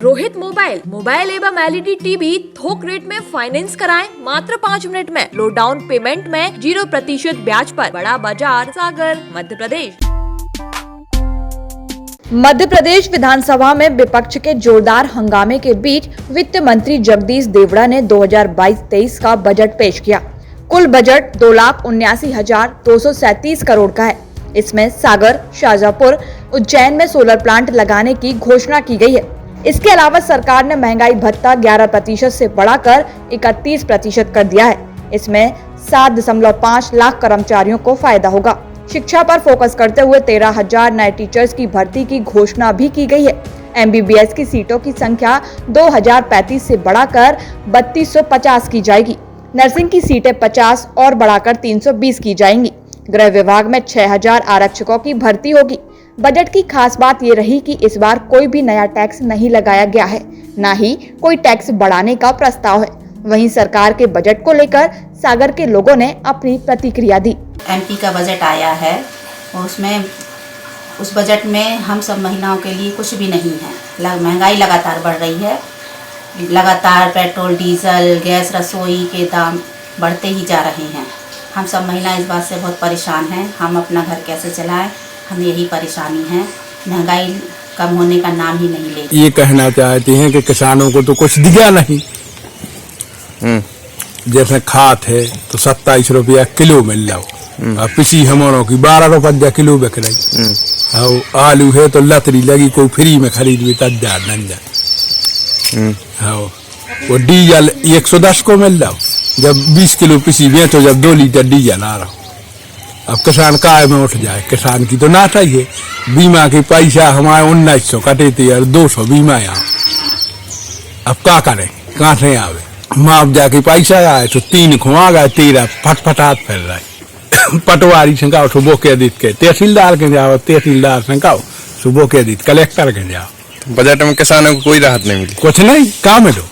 Rohit mobile एवं LED TV थोक rate में फाइनेंस कराएं मात्र 5 मिनट में। लो डाउन पेमेंट में 0% ब्याज पर। बड़ा बाजार, सागर, मध्य प्रदेश। मध्य प्रदेश विधानसभा में विपक्ष के जोरदार हंगामे के बीच वित्त मंत्री जगदीश देवड़ा ने 2022-23 का बजट पेश किया। कुल बजट 2,79,237 करोड़ का है। इसमें सागर, शाजापुर, उज्जैन में सोलर प्लांट लगाने की घोषणा की गई है। इसके अलावा सरकार ने महंगाई भत्ता 11% से बढ़ाकर 31% कर दिया है। इसमें 7.5 लाख कर्मचारियों को फायदा होगा। शिक्षा पर फोकस करते हुए 13,000 नए टीचर्स की भर्ती की घोषणा भी की गई है। MBBS की सीटों की संख्या 2,035 से बढ़ाकर 3,250 की जाएगी। नर्सिंग की सीटें 50 और बढ़ाकर 320 की जाएंगी। गृह विभाग में 6,000 आरक्षकों की भर्ती होगी। बजट की खास बात ये रही कि इस बार कोई भी नया टैक्स नहीं लगाया गया है, न ही कोई टैक्स बढ़ाने का प्रस्ताव है। वहीं सरकार के बजट को लेकर सागर के लोगों ने अपनी प्रतिक्रिया दी। MP का बजट आया है और उस बजट में हम सब महिलाओं के लिए कुछ भी नहीं है। महंगाई लगातार बढ़ रही है। लगातार पेट्रोल, डीजल, गैस, रसोई के दाम बढ़ते ही जा रहे हैं। हम सब महिलाएं इस बात से बहुत परेशान हैं। हम अपना घर कैसे चलाएं, हम यही परेशानी है। महंगाई कम होने का नाम ही नहीं ले। ये कहना चाहती हैं कि किसानों को तो कुछ दिया नहीं। जैसे खाद है तो 27 रुपया किलो मिल जाओ, और पिसी हमारों की 12 रुपया किलो बिक रही। और आलू है तो लतरी लगी, कोई फ्री में खरीद भी तज्जा नंजा। वो डीजल 110 को मिल जाओ, जब 20 किलो पिसी बेचो, जब 2 लीटर डीजल आ रहा हो। अब किसान काय में उठ जाए, किसान की तो ना चाहिए। बीमा के पैसा हमारे 1900 कटे थे और 200 बीमा यहाँ। अब क्या करें, कहाँ से आवे मुआवजा के पैसा आए तो 3 खुआ गए, 13 फटफटात फिर रहे। पटवारी से कहो सुबह के दित के, तहसीलदार के जाओ, तहसीलदार से कहो सुबह के दित, कलेक्टर के जाओ। बजट में किसानों को कोई राहत नहीं मिली, कुछ नहीं, काम मिलो।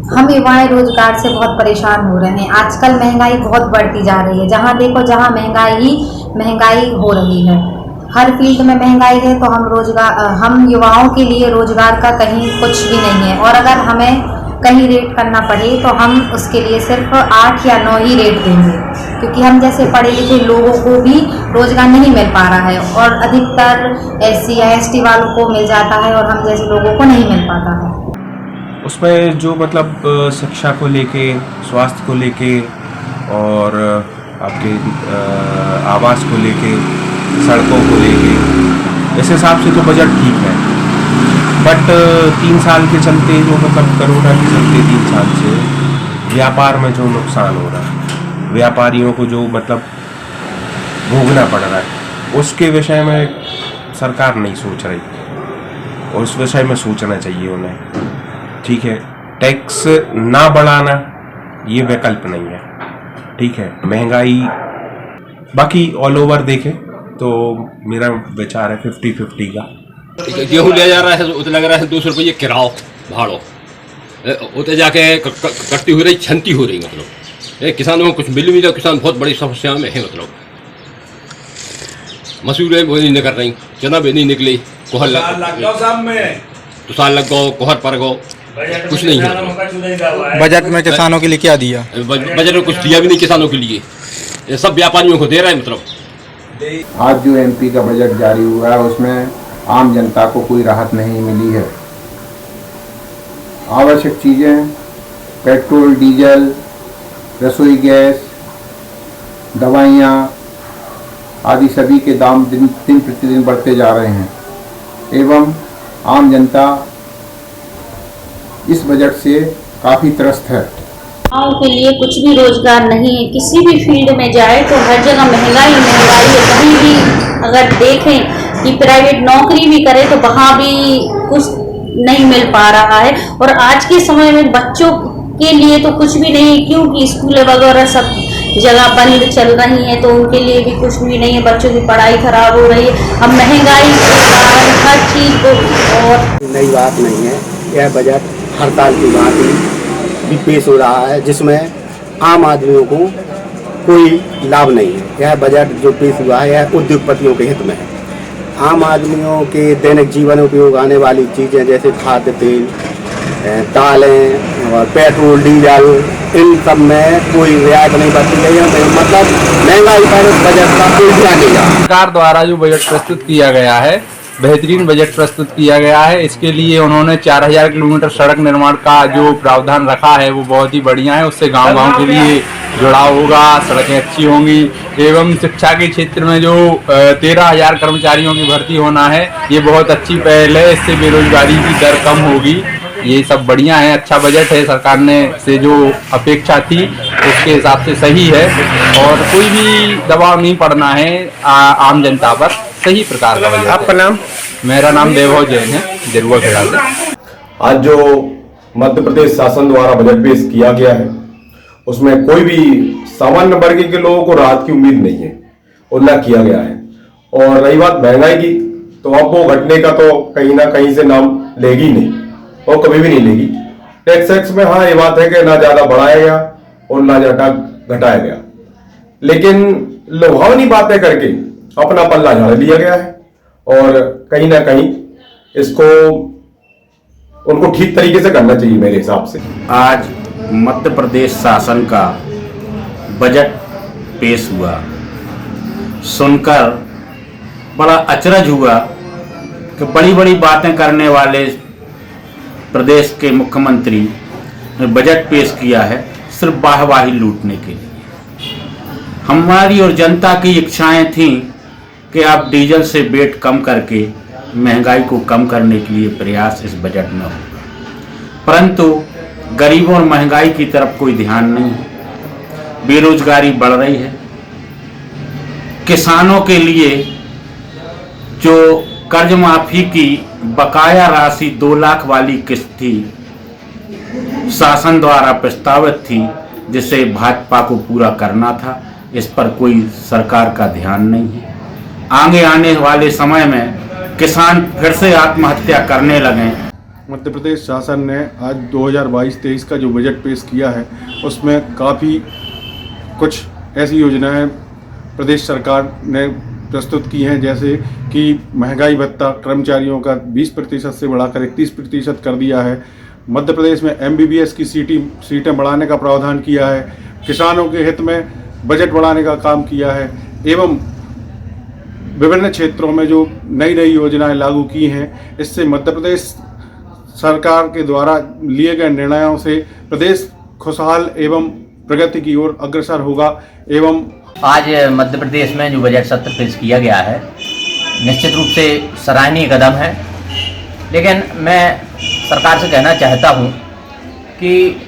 हम युवाएं रोजगार से बहुत परेशान हो रहे हैं। आजकल महंगाई बहुत बढ़ती जा रही है। जहां देखो जहां महंगाई हो रही है। हर फील्ड में महंगाई है। तो हम युवाओं के लिए रोजगार का कहीं कुछ भी नहीं है। और अगर हमें कहीं रेट करना पड़े तो हम उसके लिए सिर्फ 8 या 9 ही रेट देंगे, क्योंकि हम जैसे पढ़े लिखे लोगों को भी रोजगार नहीं मिल पा रहा है और अधिकतर SC या ST वालों को मिल जाता है और हम जैसे लोगों को नहीं मिल पाता है। उसमें जो मतलब शिक्षा को लेके, स्वास्थ्य को लेके और आपके आवास को लेके, सड़कों को लेके, इस हिसाब से तो बजट ठीक है। बट 3 साल के चलते जो मतलब कोरोना के चलते 3 साल से व्यापार में जो नुकसान हो रहा है, व्यापारियों को जो मतलब भोगना पड़ रहा है, उसके विषय में सरकार नहीं सोच रही और उस विषय में सोचना चाहिए उन्हें। ठीक है, टैक्स ना बढ़ाना ये विकल्प नहीं है। ठीक है, महंगाई बाकी ऑल ओवर देखें तो मेरा विचार है 50-50 का। गेहूँ लिया जा रहा है तो लग रहा है 200 रुपये किराओ भाड़ो, उतने जाके कटती हो रही, छनती हो रही। मतलब किसानों को कुछ मिल भी जाए, किसान बहुत बड़ी समस्या में है। मतलब मसूरें वो नहीं कर रही, चना भी नहीं निकली, कोहर लग तो साल लग गो, कोहर पर गो, कुछ नहीं है। बजट में किसानों के लिए क्या दिया? बजट में कुछ दिया भी नहीं किसानों के लिए, ये सब व्यापारियों को दे रहा है। मतलब आज जो MP का बजट जारी हुआ है उसमें आम जनता को कोई राहत नहीं मिली है। आवश्यक चीज़ें पेट्रोल, डीजल, रसोई गैस, दवाइयाँ आदि सभी के दाम दिन प्रतिदिन बढ़ते जा रहे हैं एवं आम जनता इस बजट से काफ़ी त्रस्त है। युवाओं के लिए कुछ भी रोजगार नहीं है। किसी भी फील्ड में जाए तो हर जगह महंगाई है। कहीं भी अगर देखें कि प्राइवेट नौकरी भी करे तो वहाँ भी कुछ नहीं मिल पा रहा है। और आज के समय में बच्चों के लिए तो कुछ भी नहीं है, क्योंकि स्कूल वगैरह सब जगह बंद चल रही हैं, तो उनके लिए भी कुछ भी नहीं है। बच्चों की पढ़ाई खराब हो रही है। अब महंगाई के कारण हर चीज़ को, और नई बात नहीं है। यह बजट हड़ताल की बात भी पेश हो रहा है, जिसमें आम आदमियों को कोई लाभ नहीं है। यह बजट जो पेश हुआ है यह उद्योगपतियों के हित में है। आम आदमियों के दैनिक जीवन उपयोग आने वाली चीज़ें जैसे खाद्य तेल, दालें और पेट्रोल डीजल, इन सब में कोई रियायत नहीं बरती गई है। मतलब महंगाई पर इस बजट का कोई ध्यान नहीं है। सरकार द्वारा जो बजट प्रस्तुत किया गया है, बेहतरीन बजट प्रस्तुत किया गया है। इसके लिए उन्होंने 4000 किलोमीटर सड़क निर्माण का जो प्रावधान रखा है वो बहुत ही बढ़िया है। उससे गांव-गांव के लिए जुड़ाव होगा, सड़कें अच्छी होंगी। एवं शिक्षा के क्षेत्र में जो 13,000 कर्मचारियों की भर्ती होना है, ये बहुत अच्छी पहल है। इससे बेरोजगारी की दर कम होगी। ये सब बढ़िया है, अच्छा बजट है। सरकार ने से जो अपेक्षा थी उसके हिसाब से सही है और कोई भी दबाव नहीं पड़ना है आम जनता पर। सही प्रकार का बजट। आपका नाम? मेरा नाम देवभव जैन है, जरुआ खेड़ा से। आज जो मध्य प्रदेश शासन द्वारा बजट पेश किया गया है उसमें कोई भी सामान्य वर्ग के लोगों को राहत की उम्मीद नहीं है, उल्लेख किया गया है। और रही बात महंगाई की, तो अब वो घटने का तो कहीं ना कहीं से नाम लेगी नहीं और कभी भी नहीं लेगी। टैक्स में हाँ ये बात है कि ना ज्यादा बढ़ाया गया और ना ज्यादा घटाया गया, लेकिन लुभावनी बातें करके अपना पल्ला झाड़ लिया गया है और कहीं ना कहीं इसको उनको ठीक तरीके से करना चाहिए मेरे हिसाब से। आज मध्य प्रदेश शासन का बजट पेश हुआ, सुनकर बड़ा अचरज हुआ कि बड़ी बड़ी बातें करने वाले प्रदेश के मुख्यमंत्री ने बजट पेश किया है सिर्फ वाहवाही लूटने के लिए। हमारी और जनता की इच्छाएं थीं कि आप डीजल से वेट कम करके महंगाई को कम करने के लिए प्रयास इस बजट में हो, परंतु गरीबों और महंगाई की तरफ कोई ध्यान नहीं है। बेरोजगारी बढ़ रही है। किसानों के लिए जो कर्ज माफी की बकाया राशि 2 लाख वाली किस्त थी, शासन द्वारा प्रस्तावित थी, जिसे भाजपा को पूरा करना था, इस पर कोई सरकार का ध्यान नहीं है। आगे आने वाले समय में किसान फिर से आत्महत्या करने लगे। मध्य प्रदेश शासन ने आज 2022-23 का जो बजट पेश किया है उसमें काफ़ी कुछ ऐसी योजनाएं प्रदेश सरकार ने प्रस्तुत की हैं, जैसे कि महंगाई भत्ता कर्मचारियों का 20% से बढ़ाकर 31% कर दिया है। मध्य प्रदेश में MBBS की सीटें बढ़ाने का प्रावधान किया है। किसानों के हित में बजट बढ़ाने का काम किया है एवं विभिन्न क्षेत्रों में जो नई नई योजनाएं लागू की हैं, इससे मध्य प्रदेश सरकार के द्वारा लिए गए निर्णयों से प्रदेश खुशहाल एवं प्रगति की ओर अग्रसर होगा। एवं आज मध्य प्रदेश में जो बजट सत्र पेश किया गया है निश्चित रूप से सराहनीय कदम है, लेकिन मैं सरकार से कहना चाहता हूं कि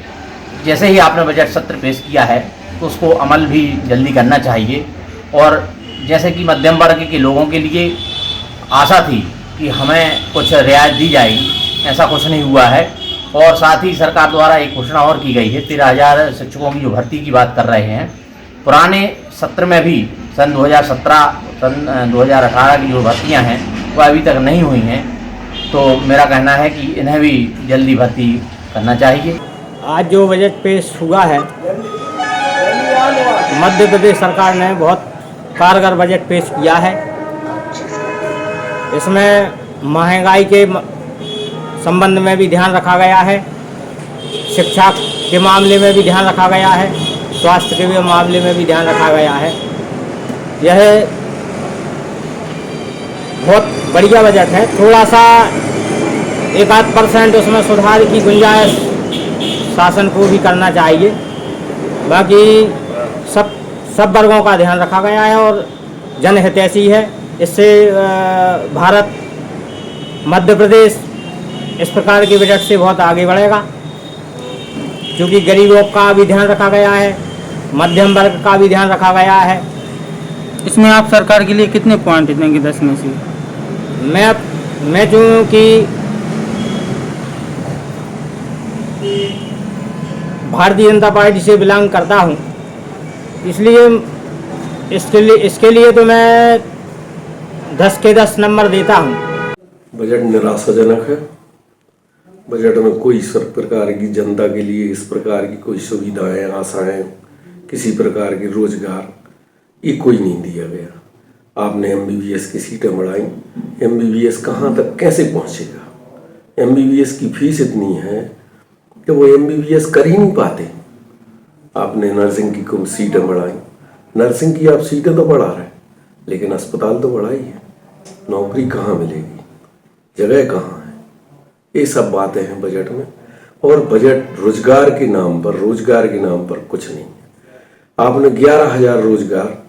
जैसे ही आपने बजट सत्र पेश किया है तो उसको अमल भी जल्दी करना चाहिए। और जैसे कि मध्यम वर्ग के लोगों के लिए आशा थी कि हमें कुछ रियायत दी जाएगी, ऐसा कुछ नहीं हुआ है। और साथ ही सरकार द्वारा एक घोषणा और की गई है, 13,000 शिक्षकों की जो भर्ती की बात कर रहे हैं। पुराने सत्र में भी सन 2017 सन 2018 की जो भर्तियां हैं वो अभी तक नहीं हुई हैं, तो मेरा कहना है कि इन्हें भी जल्दी भर्ती करना चाहिए। आज जो बजट पेश हुआ है, मध्य प्रदेश सरकार ने बहुत कारगर बजट पेश किया है। इसमें महंगाई के संबंध में भी ध्यान रखा गया है, शिक्षा के मामले में भी ध्यान रखा गया है, स्वास्थ्य के भी मामले में भी ध्यान रखा गया है। यह बहुत बढ़िया बजट है। थोड़ा सा 1-8% उसमें सुधार की गुंजाइश शासन को भी करना चाहिए। बाकी सब वर्गों का ध्यान रखा गया है और जनहितैषी है। इससे भारत मध्य प्रदेश इस प्रकार के बजट से बहुत आगे बढ़ेगा, क्योंकि गरीबों का भी ध्यान रखा गया है, मध्यम वर्ग का भी ध्यान रखा गया है। इसमें आप सरकार के लिए कितने पॉइंट देंगे 10 में से? मैं चूँकि भारतीय जनता पार्टी से बिलोंग करता हूँ, इसलिए इसके लिए तो मैं 10 के 10 नंबर देता हूँ। बजट निराशाजनक है। बजट में कोई प्रकार की जनता के लिए इस प्रकार की कोई सुविधाएं, आशाएं, किसी प्रकार के रोजगार, ये कोई नहीं दिया गया। आपने MBBS की सीटें बढ़ाई, MBBS कहाँ तक कैसे पहुँचेगा? MBBS की फीस इतनी है कि वो MBBS कर ही नहीं पाते। आपने नर्सिंग की सीटें बढ़ाई, नर्सिंग की आप सीटें तो बढ़ा रहे, लेकिन अस्पताल तो बढ़ाई है, नौकरी कहाँ मिलेगी, जगह कहाँ है? ये सब बातें हैं बजट में। और बजट रोजगार के नाम पर कुछ नहीं है। आपने 11,000 रोजगार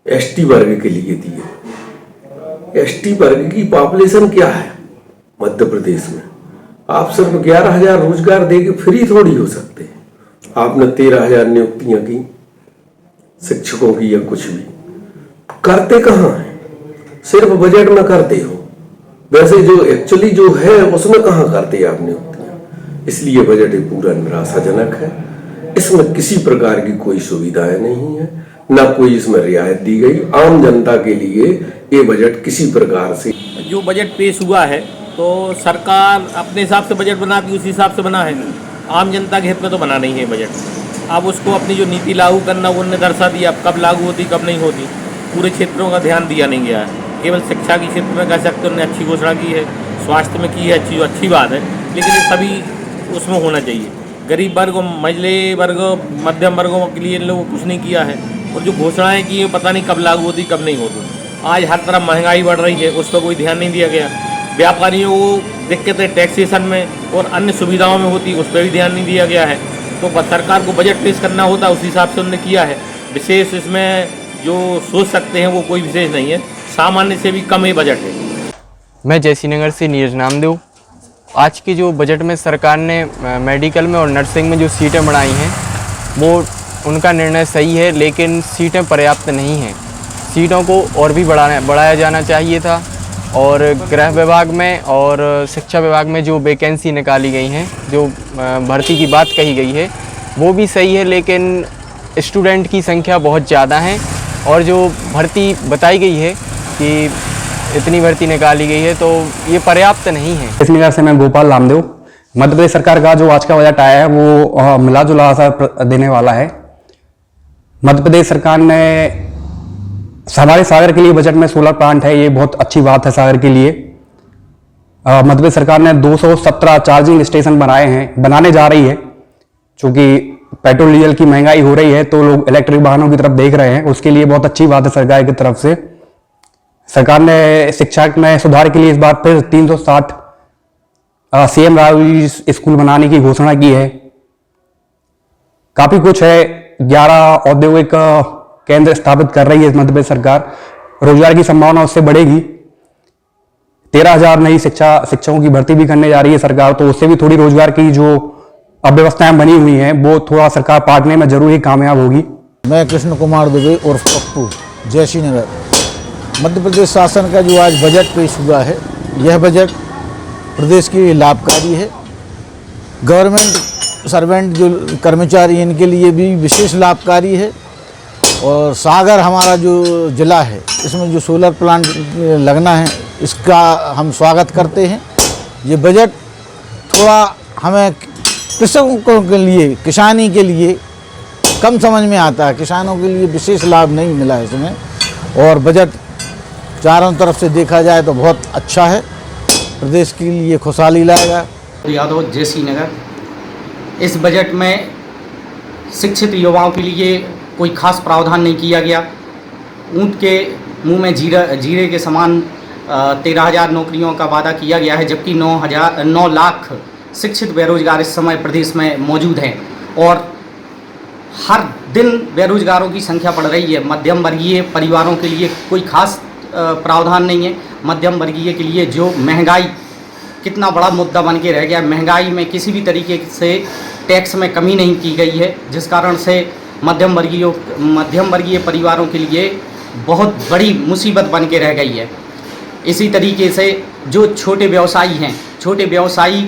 ST वर्ग के लिए दिए। ST वर्ग की पॉपुलेशन क्या है मध्य प्रदेश में? आप सिर्फ 11,000 रोजगार देके फ्री थोड़ी हो सकते हैं। आपने 13,000 नियुक्तियां की शिक्षकों की या कुछ भी, करते कहाँ हैं? सिर्फ बजट में करते हो, वैसे जो एक्चुअली जो है उसमें कहाँ करते आप नियुक्तियां? इसलिए बजट पूरा निराशाजनक है। इसमें किसी प्रकार की कोई सुविधाएं नहीं है, ना कोई इसमें रियायत दी गई। आम जनता के लिए ये बजट किसी प्रकार से, जो बजट पेश हुआ है तो सरकार अपने हिसाब से बजट बनाती, उसी हिसाब से बना है। आम जनता के हित में तो बना नहीं है बजट। अब उसको अपनी जो नीति लागू करना वो उन्होंने दर्शा दिया, अब कब लागू होती कब नहीं होती, पूरे क्षेत्रों का ध्यान दिया नहीं गया है। केवल शिक्षा के क्षेत्र में कह सकते उन्होंने अच्छी घोषणा की है, स्वास्थ्य में की है अच्छी बात है, लेकिन ये सभी उसमें होना चाहिए। गरीब वर्ग, मझले वर्ग, मध्यम वर्गों के लिए इन लोगों को कुछ नहीं किया है। और जो घोषणाएं की हैं पता नहीं कब लागू होती कब नहीं होती। आज हर तरफ महंगाई बढ़ रही है, उस पर कोई ध्यान नहीं दिया गया। व्यापारियों को दिक्कतें टैक्सेशन में और अन्य सुविधाओं में होती, उस पर भी ध्यान नहीं दिया गया है। तो सरकार को बजट पेश करना होता, उस हिसाब से उन्होंने किया है। विशेष इसमें जो सोच सकते हैं वो कोई विशेष नहीं है, सामान्य से भी कम ही बजट है। मैं जयसी नगर से नीरज नामदेव। आज की जो बजट में सरकार ने मेडिकल में और नर्सिंग में जो सीटें बढ़ाई हैं वो उनका निर्णय सही है, लेकिन सीटें पर्याप्त नहीं हैं। सीटों को और भी बढ़ाया जाना चाहिए था। और गृह विभाग में और शिक्षा विभाग में जो वैकेंसी निकाली गई हैं, जो भर्ती की बात कही गई है वो भी सही है, लेकिन स्टूडेंट की संख्या बहुत ज़्यादा है। और जो भर्ती बताई गई है कि इतनी भर्ती निकाली गई है तो ये पर्याप्त नहीं है। इस नगर से मैं गोपाल रामदेव। मध्य प्रदेश सरकार का जो आज का बजट आया है वो मिला जुला असर देने वाला है। मध्य प्रदेश सरकार ने हमारे सागर के लिए बजट में सोलर प्लांट है, ये बहुत अच्छी बात है सागर के लिए। मध्य प्रदेश सरकार ने 217 चार्जिंग स्टेशन बनाने जा रही है। चूंकि पेट्रोल डीजल की महंगाई हो रही है तो लोग इलेक्ट्रिक वाहनों की तरफ देख रहे हैं, उसके लिए बहुत अच्छी बात है सरकार की तरफ से। सरकार ने शिक्षा में सुधार के लिए इस बार फिर 360 CM राव स्कूल बनाने की घोषणा की है। काफी कुछ है। 11 औद्योगिक केंद्र स्थापित कर रही है मध्य प्रदेश सरकार। रोजगार की संभावना उससे बढ़ेगी। 13,000 नई शिक्षकों की भर्ती भी करने जा रही है सरकार, तो उससे भी थोड़ी रोजगार की जो अव्यवस्थाएं बनी हुई हैं वो थोड़ा सरकार पाटने में जरूर ही कामयाब होगी। मैं कृष्ण कुमार दुबे उर्फ पप्पू, जयसी नगर। मध्य प्रदेश शासन का जो आज बजट पेश हुआ है, यह बजट प्रदेश के लिए लाभकारी है। गवर्नमेंट सर्वेंट जो कर्मचारी इनके लिए भी विशेष लाभकारी है। और सागर हमारा जो ज़िला है इसमें जो सोलर प्लांट लगना है इसका हम स्वागत करते हैं। ये बजट थोड़ा हमें कृषकों के लिए, किसानी के लिए कम समझ में आता है। किसानों के लिए विशेष लाभ नहीं मिला है इसमें। और बजट चारों तरफ से देखा जाए तो बहुत अच्छा है, प्रदेश के लिए खुशहाली लाएगा। यादव, जयसी नगर। इस बजट में शिक्षित युवाओं के लिए कोई खास प्रावधान नहीं किया गया। ऊंट के मुंह में जीरे के समान 13,000 नौकरियों का वादा किया गया है, जबकि 9 लाख शिक्षित बेरोजगार इस समय प्रदेश में मौजूद हैं। और हर दिन बेरोजगारों की संख्या बढ़ रही है। मध्यम वर्गीय परिवारों के लिए कोई खास प्रावधान नहीं है। मध्यम वर्गीय के लिए जो महंगाई कितना बड़ा मुद्दा बन के रह गया। महंगाई में किसी भी तरीके से टैक्स में कमी नहीं की गई है, जिस कारण से मध्यम वर्गीय परिवारों के लिए बहुत बड़ी मुसीबत बन के रह गई है। इसी तरीके से जो छोटे व्यवसायी हैं, छोटे व्यवसायी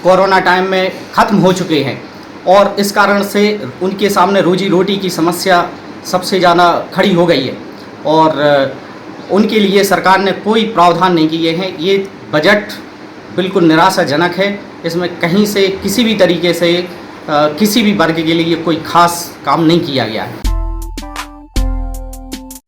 कोरोना टाइम में ख़त्म हो चुके हैं और इस कारण से उनके सामने रोजी रोटी की समस्या सबसे ज़्यादा खड़ी हो गई है और उनके लिए सरकार ने कोई प्रावधान नहीं किए हैं। ये बजट बिल्कुल निराशाजनक है। इसमें कहीं से किसी भी तरीके से किसी भी वर्ग के लिए कोई खास काम नहीं किया गया है।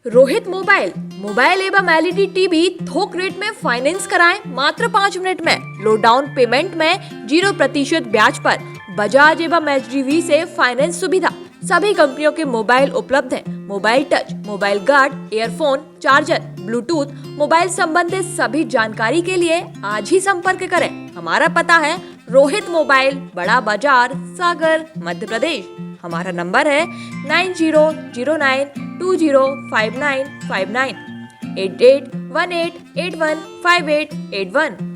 रोहित मोबाइल मोबाइल एवं एलईडी टीवी थोक रेट में फाइनेंस कराएं मात्र 5 मिनट में। लो डाउन पेमेंट में 0% ब्याज पर बजाज एवं एचडीवी से फाइनेंस सुविधा। सभी कंपनियों के मोबाइल उपलब्ध हैं। Mobile touch, mobile guard, earphone, charger, Bluetooth, mobile संबंधित सभी जानकारी के लिए आज ही संपर्क करें। हमारा पता है रोहित मोबाइल, बड़ा बाजार, सागर, मध्य प्रदेश। हमारा नंबर है 9009205959 8818815881।